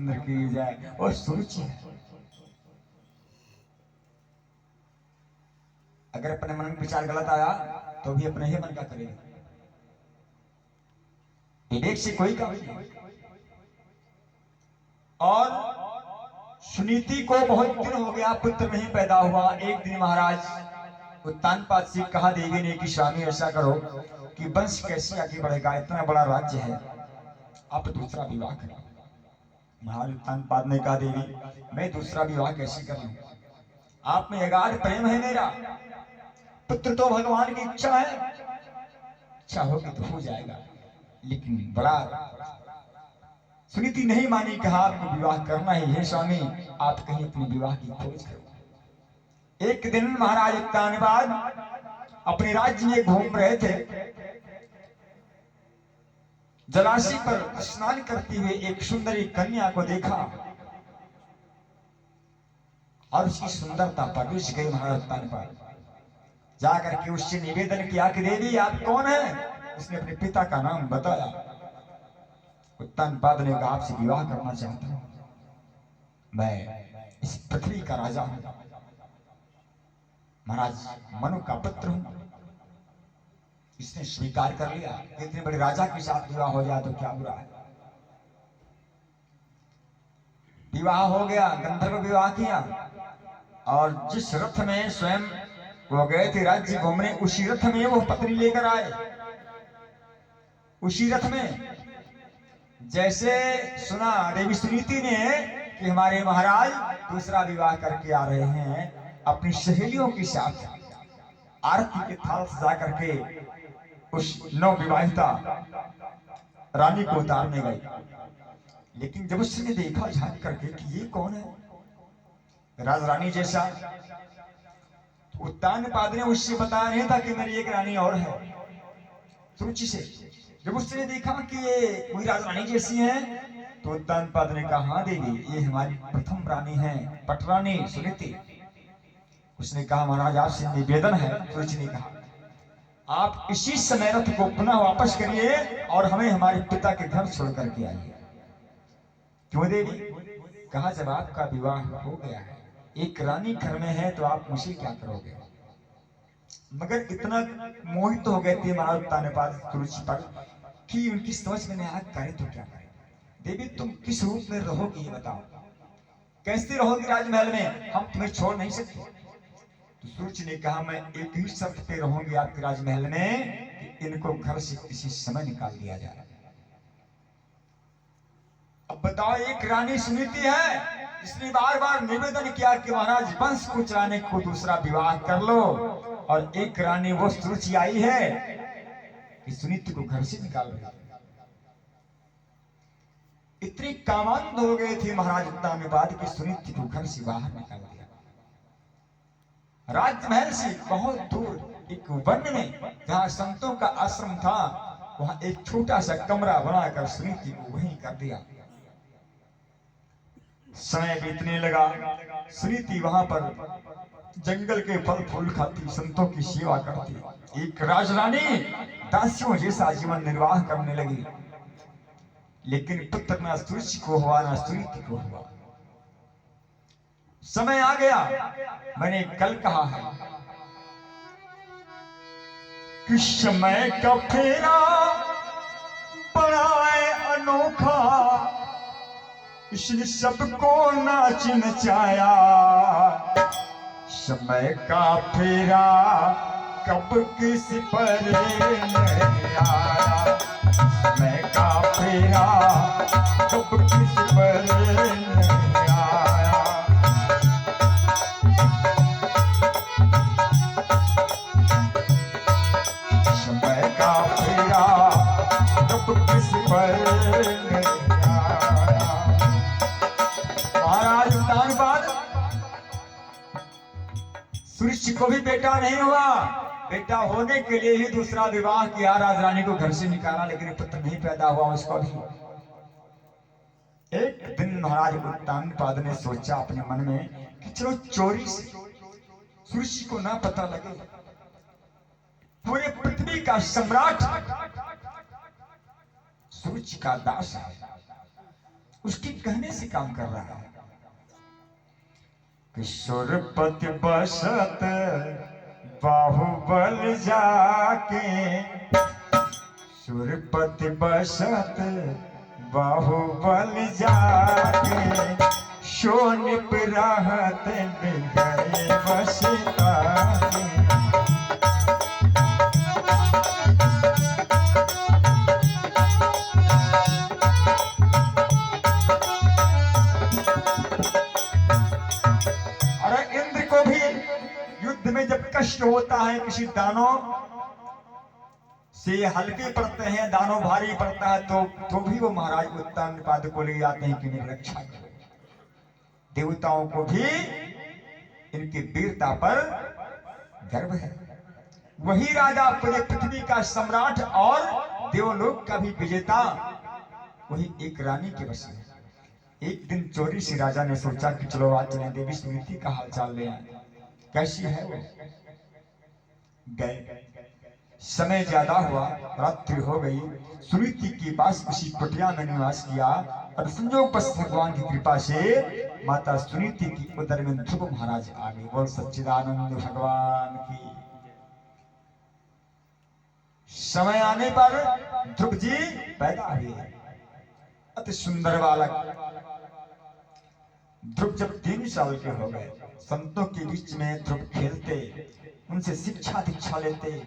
बंद की जाए, और सुरुचि है। अगर अपने मन में विचार गलत आया तो भी अपने ही मन का करेगा, विवेक से कोई काम नहीं। और सुनीति को बहुत दिन हो गया पुत्र नहीं पैदा हुआ। एक दिन महाराज उत्तानपाद से कहा देवी ने कि स्वामी ऐसा करो कि वंश कैसे आगे बढ़ेगा, इतना बड़ा राज्य है, आप दूसरा विवाह करो। महाराज उत्तानपाद ने कहा देवी मैं दूसरा विवाह कैसे कर लूं, आप में अगाध प्रेम है मेरा, पुत्र तो भगवान की इच्छा है, इच्छा होगी तो हो जाएगा, लेकिन बड़ा सुनीति नहीं मानी, कहा आपको विवाह करना ही है स्वामी, आप कहीं अपने विवाह की खोज करो। एक दिन महाराज उत्तानपाद अपने राज्य में घूम रहे थे, जलाशय पर स्नान करते हुए एक सुंदरी कन्या को देखा और उसकी सुंदरता पर रुच गई। महाराज उत्तानपाद जाकर के उससे निवेदन किया कि देवी आप कौन है। उसने अपने पिता का नाम बताया। उत्तानपाद ने कहा आपसे विवाह करना चाहता हूं, मैं इस पृथ्वी का राजा हूं, महाराज मनु का पुत्र हूं। इसने स्वीकार कर लिया, इतने बड़े राजा के साथ विवाह हो जाए तो क्या बुरा है। विवाह हो गया, गंधर्व विवाह किया, और जिस रथ में स्वयं वो गए थे राज्य घूमने, उसी रथ में वो पत्नी लेकर आए। उसी रथ में जैसे सुना देवी सुनीति ने कि हमारे महाराज दूसरा विवाह करके आ रहे हैं, अपनी सहेलियों के साथ आरती के थाल सजा करके उस नवविवाहिता रानी को उतारने गई। लेकिन जब उसने देखा झांक करके कि ये कौन है, राजरानी जैसा, उत्तानपाद ने उससे बताया नहीं था कि मेरी एक रानी और है सुरुचि से। जब उसने देखा कि ये कोई राजरानी जैसी है तो उत्तानपाद ने कहा हाँ देवी ये हमारी प्रथम रानी है, पटरानी सुनीति। उसने कहा महाराज आपसे निवेदन है। सुरुचि ने कहा आप इसी समय रथ को पुनः वापस करिए और हमें हमारे पिता के घर छोड़ करके आइए। क्यों देवी? कहा जब आपका विवाह हो गया है, एक रानी घर में है, तो आप मुझे क्या करोगे। मगर इतना मोहित हो गए थे महाराज उत्तानपाद सुरुचि पर कि उनकी समझ में नहीं आया करे तो क्या करे। देवी तुम किस रूप में रहोगी ये बताओ, कैसे रहोगी राजमहल में, हम तुम्हें छोड़ नहीं सकते। तो सुरुचि ने कहा मैं एक ही शर्त पे रहूंगी आपके राजमहल में कि इनको घर से किसी समय निकाल दिया जाए। अब बताओ एक रानी सुनीति है जिसने बार बार निवेदन किया कि महाराज वंश को चलाने को दूसरा विवाह कर लो, और एक रानी वो सुरुचि आई है कि सुनीति को घर से निकाल रही है। इतनी कामांध हो गए थे महाराज उत्तानपाद की सुनीति को घर से बाहर निकाल दिया। राजमहल से बहुत दूर एक वन में जहां संतों का आश्रम था, वहां एक छोटा सा कमरा बनाकर सुनीति को वहीं कर दिया। समय बीतने लगा, सुनीति वहां पर जंगल के फल फूल खाती, संतों की सेवा करती, एक राजरानी दासियों जैसा जीवन निर्वाह करने लगी। लेकिन पुत्र ना सुरुचि को हुआ ना सुनीति को हुआ। समय आ गया, मैंने कल कहा है कि समय का फेरा बड़ा है अनोखा, इसने सबको नाच नचाया। समय का फेरा कब किस पर नहीं आया, समय का फेरा कब किस पर नहीं आया। समय का फेरा कब किस पर नहीं आया। महाराज उत्तानपाद सुरुचि को भी बेटा नहीं हुआ, बेटा होने के लिए ही दूसरा विवाह किया, राजरानी को घर से निकाला, लेकिन पुत्र नहीं पैदा हुआ उसको भी। एक दिन महाराज उत्तानपाद ने सोचा अपने मन में कि चलो चोरी से सुरुचि को ना पता लगे, पूरे पृथ्वी का सम्राट सुरुचि का दास है, उसके कहने से काम कर रहा है। किशोरपति बसत बाहुबल जाके, सुरपति बसत बाहुबल जाके, शोनिप रहत बिगड़े बसता के। अरे इंद्र को भी युद्ध में जब कष्ट होता है, किसी दानव से हल्के पड़ते हैं, दानव भारी पड़ता है, तो भी वो महाराज उत्तानपाद को ले जाते हैं कि मेरी रक्षा करो। देवताओं को भी इनकी वीरता पर गर्व है। वही राजा पूरे पृथ्वी का सम्राट और देवलोक का भी विजेता, वही एक रानी के वश में। एक दिन चोरी से राजा ने सोचा कि चलो आज चलें देवी सुनीति का हालचाल ले आए, कैसी है वो। गए, समय ज्यादा हुआ, रात्रि हो गई। सुनीति के पास उसी कुटिया में निवास किया और संयोग बस भगवान की कृपा से माता सुनीति की उदर में ध्रुव महाराज आ गए। बोल सच्चिदानंद भगवान की। समय आने पर ध्रुव जी पैदा हुए, अति सुंदर बालक। ध्रुव जब 3 साल के हो गए, संतों के बीच में ध्रुव खेलते, उनसे शिक्षा दीक्षा लेते,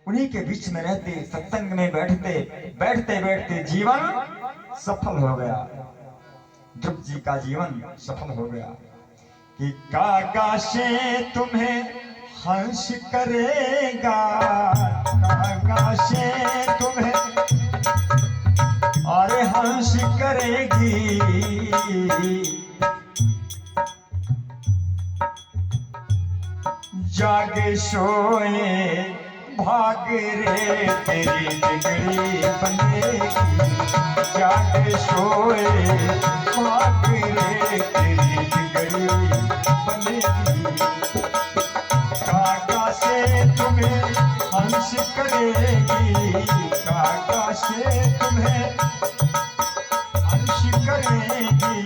उन्हीं के बीच में रहते, सत्संग में बैठते बैठते जीवन सफल हो गया। ध्रुव जी का जीवन सफल हो गया कि काका से तुम्हें हंस करेगा, काका से तुम्हें अरे हंस करेगी, जागे सोए भाग रे तेरी बिगड़ी बनेगी, जागे सोए भाग रे तेरी बिगड़ी बनेगी। काका से तुम्हें हंस करेगी, काका से तुम्हें हंस करेगी,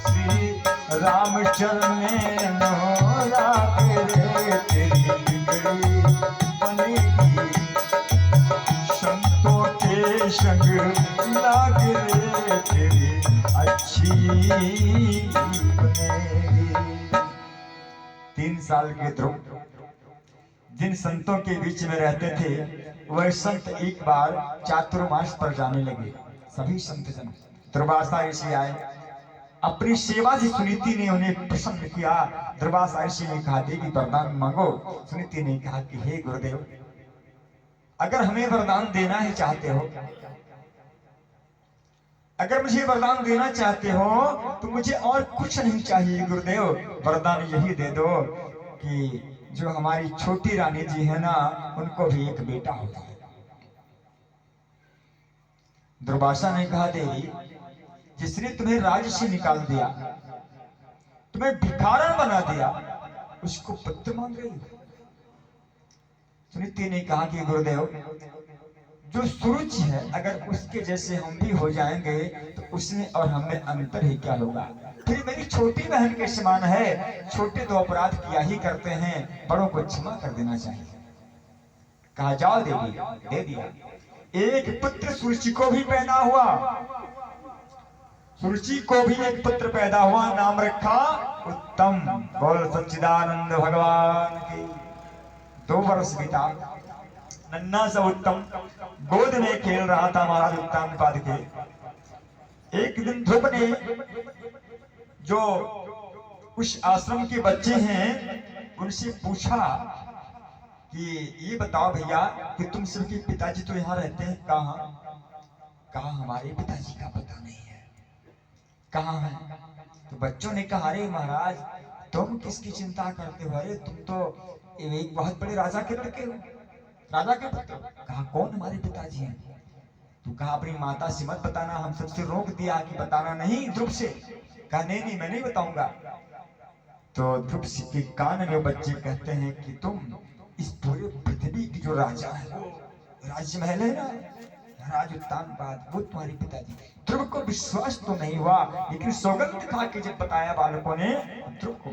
श्री रामचरण ने नोरा रे तेरी बिगड़ी बनेगी, संतों के संग लाग रे तेरी अच्छी बनेगी। 3 साल के ध्रुव जिन संतों के बीच में रहते थे, वह संत एक बार चातुर्मास पर जाने लगे। सभी संत जन दुर्वासा ऋषि आए, अपनी सेवा से सुनीति ने उन्हें प्रसन्न किया। दुर्वासा ऋषि ने कहा देवी वरदान मांगो। सुनीति ने कहा कि हे गुरुदेव, अगर हमें वरदान देना ही चाहते हो, अगर मुझे वरदान देना चाहते हो तो मुझे और कुछ नहीं चाहिए गुरुदेव, वरदान यही दे दो कि जो हमारी छोटी रानी जी है ना, उनको भी एक बेटा हो जाए। दुर्वासा ने कहा देवी, जिसने तुम्हें राज्य से निकाल दिया, तुम्हें भिखारन बना दिया, उसको पुत्र मांग रही हो। सुनीति ने कहा कि गुरुदेव, जो सुरुचि है, अगर उसके जैसे हम भी हो जाएंगे तो उसमें और हमें अंतर ही क्या होगा। फिर मेरी छोटी बहन के समान है, छोटे तो अपराध किया ही करते हैं, बड़ों को क्षमा कर देना चाहिए। कहा जाओ देवी, दे दिया। एक पुत्र सुरुचि को भी पैदा हुआ, सुरुचि को भी एक पुत्र पैदा हुआ, नाम रखा उत्तम। बोल सच्चिदानंद भगवान की। 2 वर्ष बीता, नन्ना सा उत्तम गोद में खेल रहा था महाराज उत्तानपाद के। एक दिन ध्रुव ने जो उस आश्रम के बच्चे हैं उनसे पूछा कि ये बताओ भैया कि तुम सबके पिताजी तो यहाँ रहते हैं, कहाँ? हमारे पिताजी का पता नहीं है, कहाँ है? तो बच्चों ने कहा अरे महाराज, तुम किसकी चिंता करते हो, अरे तुम तो एक बहुत बड़े राजा के लड़के हो, राजा के पुत्र। कहा कौन हमारे पिताजी हैं? तो कहा अपनी माता से मत बताना, हम सबसे रोक दिया कि बताना नहीं ध्रुव से। कहा नहीं मैं नहीं बताऊंगा। तो ध्रुव के कान में बच्चे कहते हैं कि तुम इस पूरे पृथ्वी की जो राजा है, राज्य महल है ना, महाराज उत्तानपाद वो तुम्हारे पिताजी। ध्रुव को विश्वास तो नहीं हुआ, लेकिन सौगंध खा के जब बताया बालकों ने, ध्रुव को